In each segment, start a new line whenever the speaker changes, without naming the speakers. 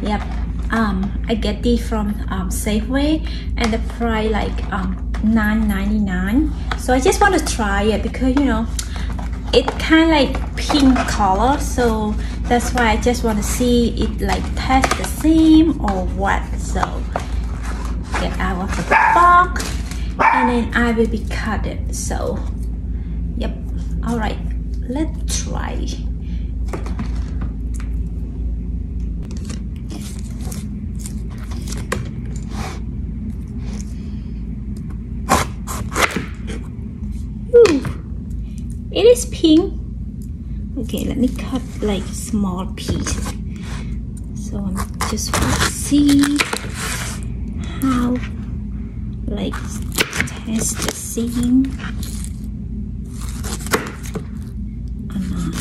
Yep. I get these from Safeway, and the price like $9.99. So I just want to try it because you know it kind of like pink color, so that's why I just want to see it like taste the same or what. So get out of the box, and then I will be cut it. So yep. All right, let's try. It is pink. Okay, let me cut like small piece. So I just want to see how like taste the same or not.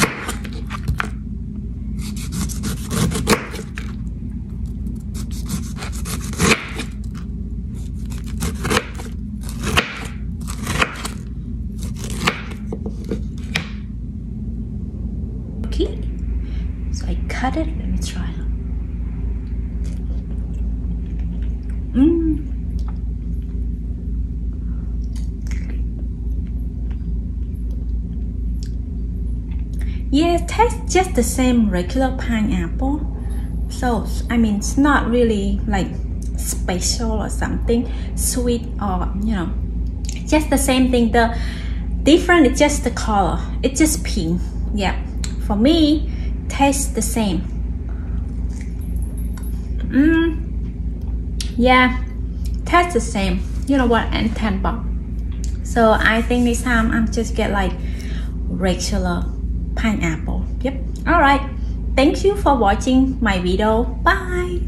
Okay, so I cut it. Let me try. Yeah, it tastes just the same regular pineapple. So I mean, it's not really like special or something sweet, or you know, just the same thing. The different is just the color. It's just pink. Yeah. For me, tastes the same. Yeah, tastes the same. You know what? And $10. So I think this time I'm just get like regular pineapple. Yep. All right. Thank you for watching my video. Bye.